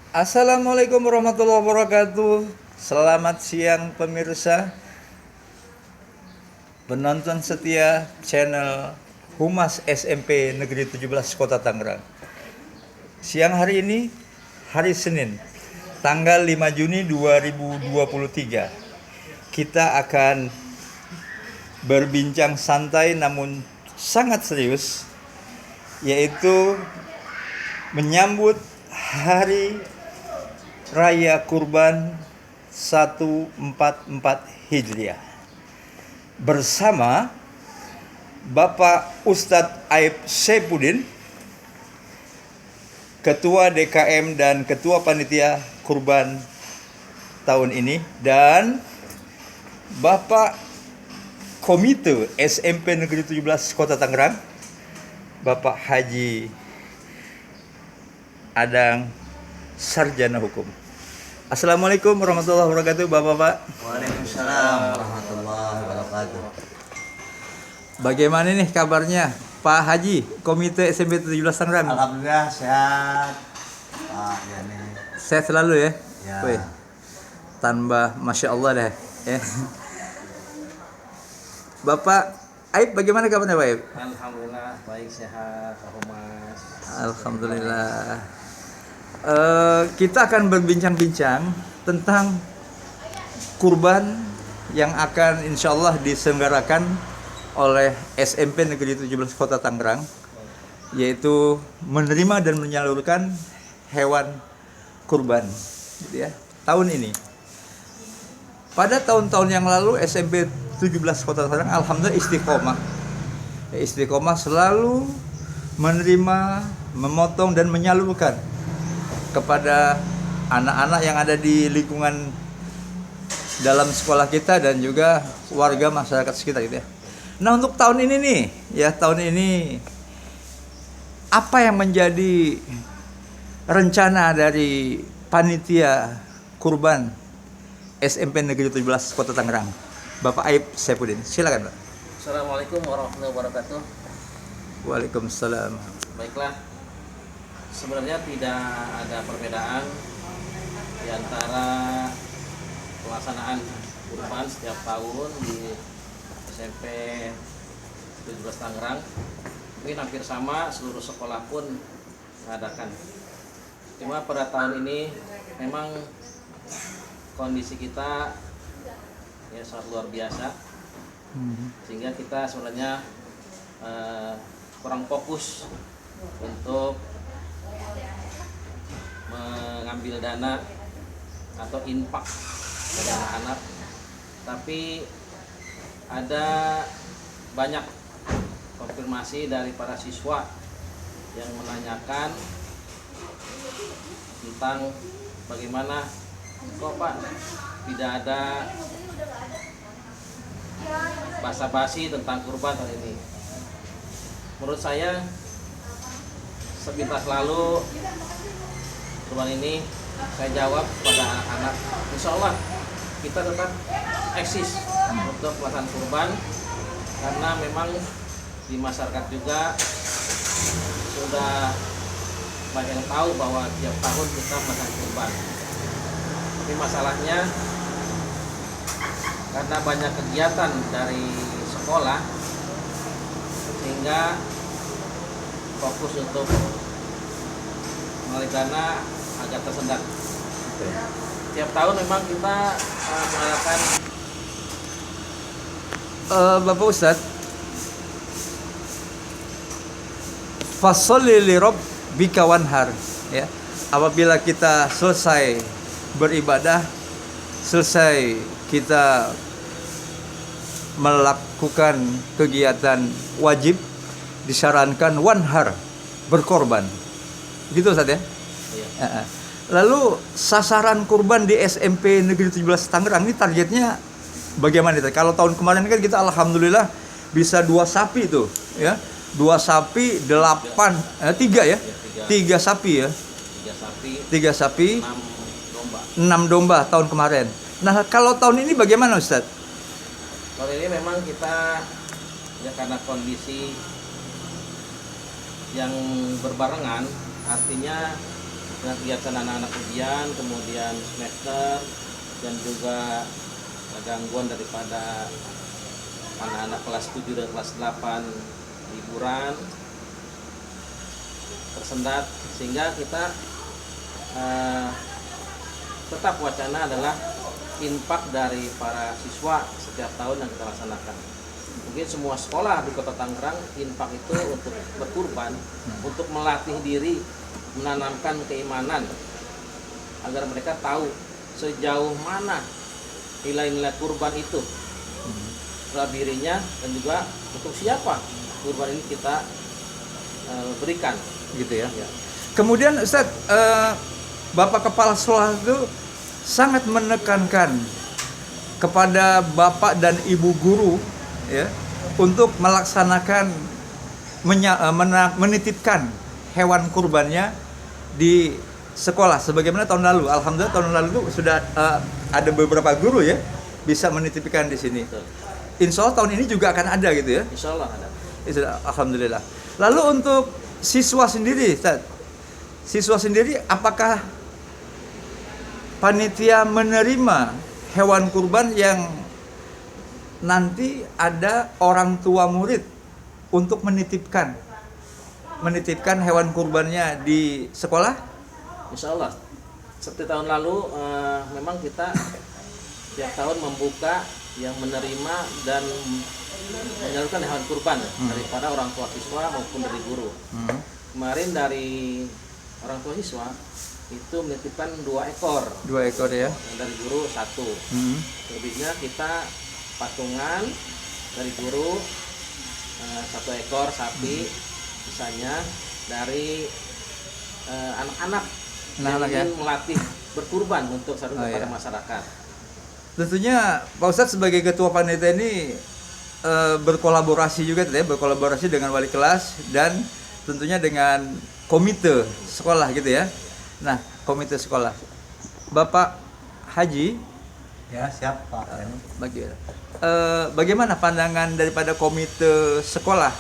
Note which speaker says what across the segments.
Speaker 1: Assalamualaikum warahmatullahi wabarakatuh. Selamat siang pemirsa, penonton setia channel Humas SMP Negeri 17 Kota Tangerang. Siang hari ini, hari Senin, tanggal 5 Juni 2023. Kita akan berbincang santai namun sangat serius, yaitu menyambut Hari Raya Kurban 1444 Hijriah bersama Bapak Ustadz Aib Saifuddin, Ketua DKM dan Ketua Panitia Kurban tahun ini, dan Bapak Komite SMP Negeri 17 Kota Tangerang, Bapak Haji Adang, Sarjana Hukum. Assalamualaikum warahmatullahi wabarakatuh, Bapak-bapak.
Speaker 2: Waalaikumsalam warahmatullahi wabarakatuh.
Speaker 1: Bagaimana nih kabarnya, Pak Haji, Komite SMP 17 Tangerang?
Speaker 2: Alhamdulillah sehat. Ya nih.
Speaker 1: Sehat selalu ya?
Speaker 2: Ya.
Speaker 1: Wih, tambah Masya Allah deh. Ya. Bapak Aib, bagaimana kabarnya Pak Aib?
Speaker 3: Alhamdulillah baik, sehat, Pak Humas.
Speaker 1: Alhamdulillah. Kita akan berbincang-bincang tentang kurban yang akan insya Allah diselenggarakan oleh SMP Negeri 17 Kota Tangerang, yaitu menerima dan menyalurkan hewan kurban, gitu ya, tahun ini. Pada tahun-tahun yang lalu SMP 17 Kota Tangerang alhamdulillah istiqomah selalu menerima, memotong dan menyalurkan kepada anak-anak yang ada di lingkungan dalam sekolah kita dan juga warga masyarakat sekitar gitu ya. Nah, untuk tahun ini nih, ya tahun ini apa yang menjadi rencana dari panitia kurban SMP Negeri 17 Kota Tangerang? Bapak Aib Saifuddin, silakan Pak.
Speaker 3: Assalamualaikum warahmatullahi wabarakatuh.
Speaker 1: Waalaikumsalam.
Speaker 3: Baiklah, sebenarnya tidak ada perbedaan di antara pelaksanaan kurban setiap tahun di SMP 17 Tangerang. Mungkin hampir sama, seluruh sekolah pun mengadakan. Cuma pada tahun ini memang kondisi kita ya sangat luar biasa, sehingga kita sebenarnya kurang fokus untuk mengambil dana atau infak dari anak-anak, tapi ada banyak konfirmasi dari para siswa yang menanyakan tentang bagaimana kok Pak tidak ada basa-basi tentang kurban tahun ini. Menurut saya sepintas lalu kurban ini saya jawab pada anak-anak, insya Allah kita tetap eksis untuk pelaksanaan kurban, karena memang di masyarakat juga sudah banyak yang tahu bahwa tiap tahun kita melaksanakan kurban. Tapi masalahnya karena banyak kegiatan dari sekolah sehingga fokus untuk mengalir dana agak tersendat. Tiap tahun memang kita mengadakan
Speaker 1: Bapak Ustadz, fasholli li rabbika wanhar, ya. Apabila kita selesai beribadah, selesai kita melakukan kegiatan wajib, disarankan wanhar, berkorban. Gitu Ustaz ya?
Speaker 3: iya.
Speaker 1: Lalu sasaran kurban di SMP Negeri 17 Tangerang ini targetnya bagaimana? Kalau tahun kemarin kan kita alhamdulillah bisa 2 sapi tuh, ya. 2 sapi, 3 ya. 3 sapi ya. 3 sapi, 6 domba tahun kemarin. Nah, kalau tahun ini bagaimana Ustaz?
Speaker 3: Tahun ini memang kita ya karena kondisi yang berbarengan, artinya dengan kegiatan anak-anak ujian, kemudian semester, dan juga gangguan daripada anak-anak kelas 7 dan kelas 8 liburan tersendat, sehingga kita tetap wacana adalah infak dari para siswa setiap tahun yang kita laksanakan. Mungkin semua sekolah di Kota Tangerang infak itu untuk berkurban, untuk melatih diri, menanamkan keimanan agar mereka tahu sejauh mana nilai-nilai kurban itu terhadap dirinya, dan juga untuk siapa kurban ini kita berikan.
Speaker 1: Gitu ya.
Speaker 3: Ya.
Speaker 1: Kemudian Ustadz, Bapak Kepala Sekolah itu sangat menekankan kepada Bapak dan Ibu guru ya untuk melaksanakan menitipkan hewan kurbannya di sekolah sebagaimana tahun lalu. Alhamdulillah tahun lalu itu sudah ada beberapa guru ya bisa menitipkan di sini.
Speaker 3: Betul.
Speaker 1: Insya Allah tahun ini juga akan ada gitu ya.
Speaker 3: Insya Allah ada.
Speaker 1: Alhamdulillah. Lalu untuk siswa sendiri, Ustaz, siswa sendiri apakah panitia menerima hewan kurban yang nanti ada orang tua murid untuk menitipkan hewan kurbannya di sekolah?
Speaker 3: Insya Allah. Seperti tahun lalu, memang kita tiap tahun membuka yang menerima dan menyalurkan hewan kurban daripada orang tua siswa maupun dari guru. Kemarin dari orang tua siswa itu menitipkan 2 ekor.
Speaker 1: 2 ekor ya.
Speaker 3: Yang dari guru 1. Lebihnya kita patungan dari guru 1 ekor sapi, sisanya dari anak-anak yang
Speaker 1: ya.
Speaker 3: ingin melatih berkurban untuk sarung kepada
Speaker 1: iya.
Speaker 3: masyarakat.
Speaker 1: Tentunya Pak Ustadz sebagai ketua panitia ini berkolaborasi juga ya, berkolaborasi dengan wali kelas dan tentunya dengan komite sekolah gitu ya. Nah, komite sekolah. Bapak Haji,
Speaker 2: Ya, siap Pak.
Speaker 1: bagaimana pandangan daripada komite sekolah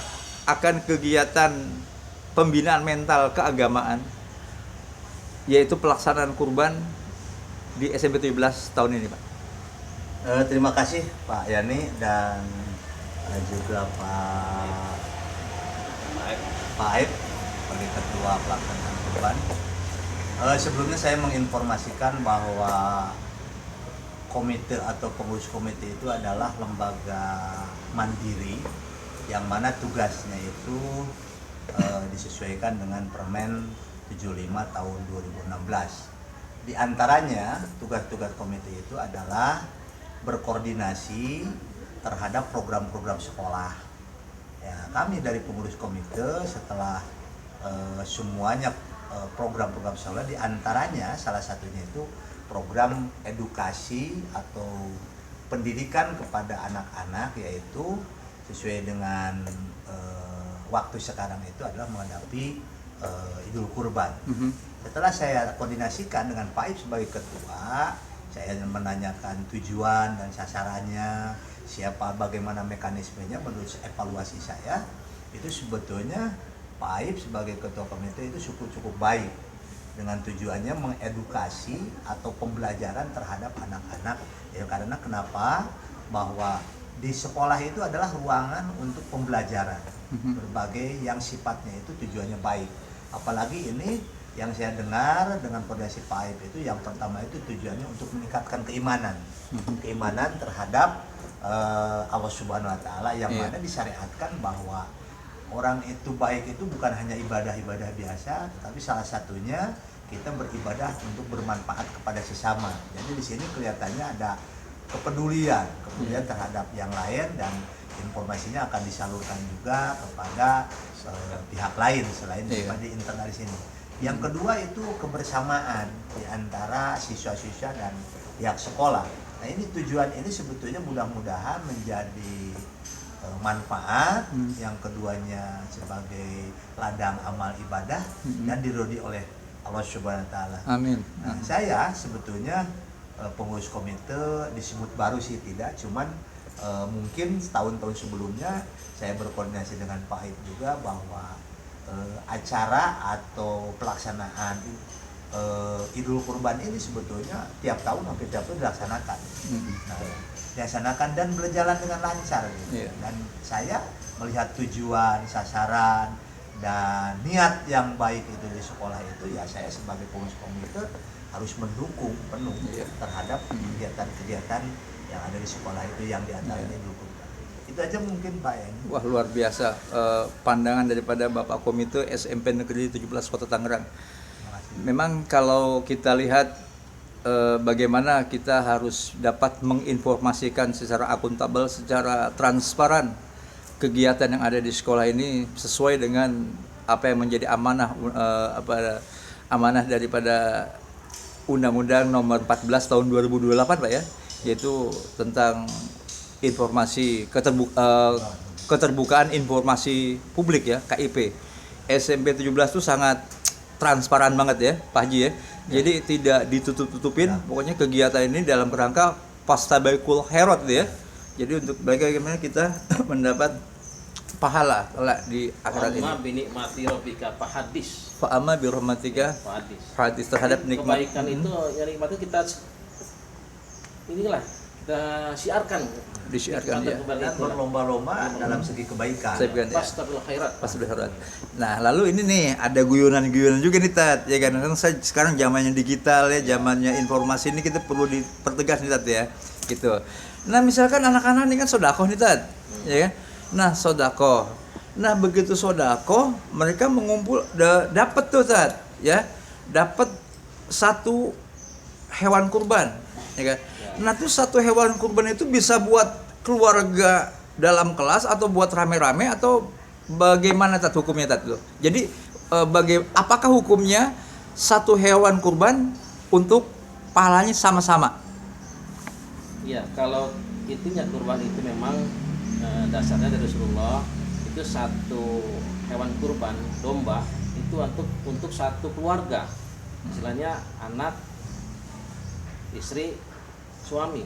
Speaker 1: akan kegiatan pembinaan mental keagamaan yaitu pelaksanaan kurban di SMP 17 tahun ini, Pak?
Speaker 2: Terima kasih Pak Yani dan juga Pak Aib sebagai ketua pelaksanaan kurban. Sebelumnya saya menginformasikan bahwa komite atau pengurus komite itu adalah lembaga mandiri yang mana tugasnya itu disesuaikan dengan Permen 75 tahun 2016. Di antaranya tugas-tugas komite itu adalah berkoordinasi terhadap program-program sekolah. Ya, kami dari pengurus komite setelah semuanya program-program sekolah, di antaranya salah satunya itu program edukasi atau pendidikan kepada anak-anak, yaitu sesuai dengan waktu sekarang itu adalah menghadapi Idul Kurban. Setelah saya koordinasikan dengan Pak Ip sebagai ketua, saya menanyakan tujuan dan sasarannya, bagaimana mekanismenya. Menurut evaluasi saya itu sebetulnya Pak Ip sebagai ketua komite itu cukup baik, dengan tujuannya mengedukasi atau pembelajaran terhadap anak-anak ya. Karena kenapa? Bahwa di sekolah itu adalah ruangan untuk pembelajaran berbagai yang sifatnya itu tujuannya baik. Apalagi ini yang saya dengar dengan koordinasi Pak Aib itu, yang pertama itu tujuannya untuk meningkatkan keimanan terhadap Allah Subhanahu Wa Taala, yang mana disyariatkan bahwa orang itu baik itu bukan hanya ibadah-ibadah biasa, tetapi salah satunya kita beribadah untuk bermanfaat kepada sesama. Jadi di sini kelihatannya ada kepedulian terhadap yang lain, dan informasinya akan disalurkan juga kepada pihak lain selain daripada internal di sini. Yang kedua itu kebersamaan di antara siswa-siswa dan pihak sekolah. Nah, ini tujuan ini sebetulnya mudah-mudahan menjadi manfaat. Yang keduanya sebagai ladang amal ibadah dan diridhoi oleh Allah Subhanahu Wa Taala.
Speaker 1: Amin.
Speaker 2: Nah, saya sebetulnya pengurus komite disebut baru sih tidak, cuman mungkin tahun-tahun sebelumnya saya berkoordinasi dengan Pak Ip juga bahwa acara atau pelaksanaan Idul Kurban ini sebetulnya tiap tahun hampir tiap tahun dilaksanakan. Nah, dilaksanakan dan berjalan dengan lancar gitu.
Speaker 1: Iya.
Speaker 2: Dan saya melihat tujuan, sasaran dan niat yang baik itu di sekolah itu, ya saya sebagai pengurus komite harus mendukung penuh
Speaker 1: Iya.
Speaker 2: terhadap kegiatan-kegiatan yang ada di sekolah itu, yang diantaranya Idul Kurban. Itu aja mungkin Pak Eng.
Speaker 1: Wah, luar biasa pandangan daripada Bapak Komite SMP Negeri 17 Kota Tangerang.
Speaker 2: Terima kasih.
Speaker 1: Memang kalau kita lihat bagaimana kita harus dapat menginformasikan secara akuntabel, secara transparan kegiatan yang ada di sekolah ini sesuai dengan apa yang menjadi amanah amanah daripada Undang-Undang Nomor 14 Tahun 2028 Pak ya, yaitu tentang informasi keterbukaan informasi publik ya, KIP. SMP 17 itu sangat transparan banget ya Pak Haji ya. Jadi tidak ditutup-tutupin, pokoknya kegiatan ini dalam kerangka Fastabiqul Khairat ya. Jadi untuk bagaimana kita mendapat pahala kelak di akhirat ini.
Speaker 3: Amma binikmati rabbika fahadis.
Speaker 1: Fa'ama birahmatika
Speaker 3: Fahadis.
Speaker 1: hadis terhadap nikmat
Speaker 3: Kebaikan itu yang nikmat itu kita siarkan.
Speaker 1: disiarkan ya.
Speaker 2: Dan berlomba-lomba dalam segi kebaikan.
Speaker 1: Saya bukan ya.
Speaker 3: Fastabiqul khairat.
Speaker 1: Pas berharap. Nah, lalu ini nih ada guyonan-guyonan juga nih Tat, ya kan? Kan sekarang zamannya digital ya, zamannya informasi ini kita perlu dipertegas nih Tat ya, gitu. Nah, misalkan anak-anak ini kan sodako nih Tat, ya kan? Nah, sodako. Nah, begitu sodako, mereka mengumpul dapat tuh Tat, ya, dapat satu hewan kurban, ya kan? Nah, tuh satu hewan kurban itu bisa buat keluarga dalam kelas atau buat rame-rame atau bagaimana Tat hukumnya Tat tuh? Jadi apakah hukumnya satu hewan kurban untuk pahalanya sama-sama?
Speaker 3: Iya, kalau intinya kurban itu memang dasarnya dari Rasulullah, itu satu hewan kurban domba itu untuk satu keluarga, istilahnya anak, istri, suami,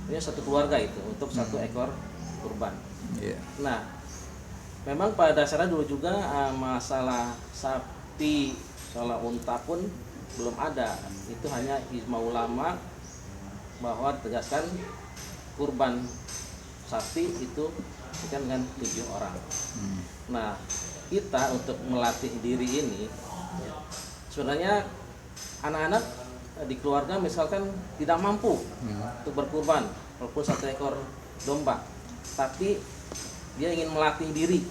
Speaker 3: ini satu keluarga itu untuk satu ekor kurban.
Speaker 1: Iya.
Speaker 3: Nah, memang pada dasarnya dulu juga masalah sapi, soal unta pun belum ada. Itu hanya ijma ulama bahwa tegaskan kurban sapi itu bukan dengan 7 orang. Nah, kita untuk melatih diri ini, sebenarnya anak-anak di keluarga misalkan tidak mampu untuk berkurban walaupun satu ekor domba, tapi dia ingin melatih diri,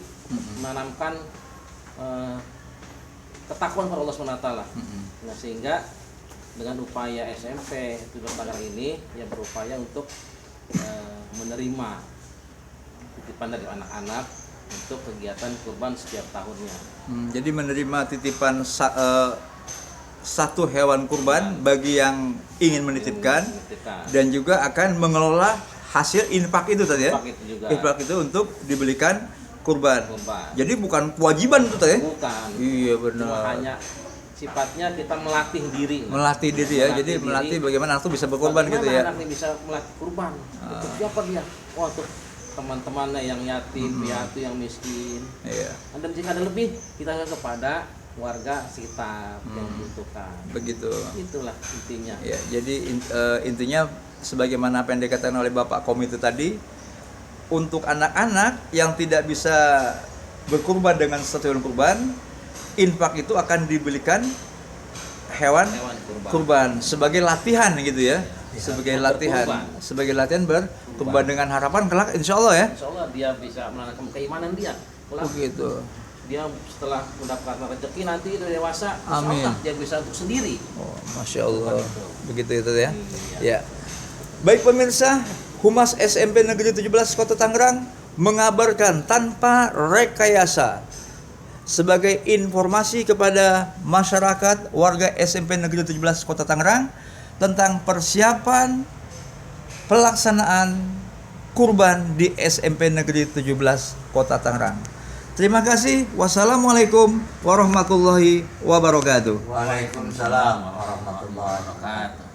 Speaker 3: menanamkan ketakwaan kepada Allah SWT. Nah, sehingga dengan upaya SMP 17 Tangerang ini ya berupaya untuk menerima titipan dari anak-anak untuk kegiatan kurban setiap tahunnya.
Speaker 1: Jadi menerima titipan satu hewan kurban bagi yang ingin menitipkan dan juga akan mengelola hasil infak itu tadi ya.
Speaker 3: Infak itu juga.
Speaker 1: Infak itu untuk dibelikan kurban.
Speaker 3: Kurban.
Speaker 1: Jadi bukan kewajiban itu tadi ya.
Speaker 3: Bukan.
Speaker 1: Iya
Speaker 3: Cuma
Speaker 1: benar.
Speaker 3: hanya sifatnya kita melatih diri.
Speaker 1: Melatih diri ya. Jadi melatih bagaimana anak itu bisa berkorban gitu ya.
Speaker 3: Anak ini bisa melatih kurban. Untuk siapa dia? Oh, untuk teman-temannya yang yatim, piatu, yang miskin.
Speaker 1: Iya.
Speaker 3: Dan jika ada lebih, kita kepada warga sekitar yang membutuhkan.
Speaker 1: Begitu.
Speaker 3: Itulah intinya.
Speaker 1: Ya, jadi intinya sebagaimana apa yang dikatakan oleh Bapak Komite tadi, untuk anak-anak yang tidak bisa berkurban dengan satu hewan kurban, infak itu akan dibelikan hewan kurban sebagai latihan gitu ya. Sebagai latihan, berkurban dengan harapan kelak insya Allah ya.
Speaker 3: Insya Allah dia bisa menanamkan keimanan dia.
Speaker 1: Begitu.
Speaker 3: Dia setelah mendapatkan rezeki nanti itu dewasa,
Speaker 1: Amin.
Speaker 3: insya Allah dia bisa untuk sendiri.
Speaker 1: Oh, Masya Allah. Begitu itu ya. Ya. Baik pemirsa, Humas SMP Negeri 17 Kota Tangerang mengabarkan tanpa rekayasa sebagai informasi kepada masyarakat warga SMP Negeri 17 Kota Tangerang tentang persiapan pelaksanaan kurban di SMP Negeri 17 Kota Tangerang. Terima kasih. Wassalamualaikum warahmatullahi wabarakatuh.
Speaker 2: Waalaikumsalam warahmatullahi wabarakatuh.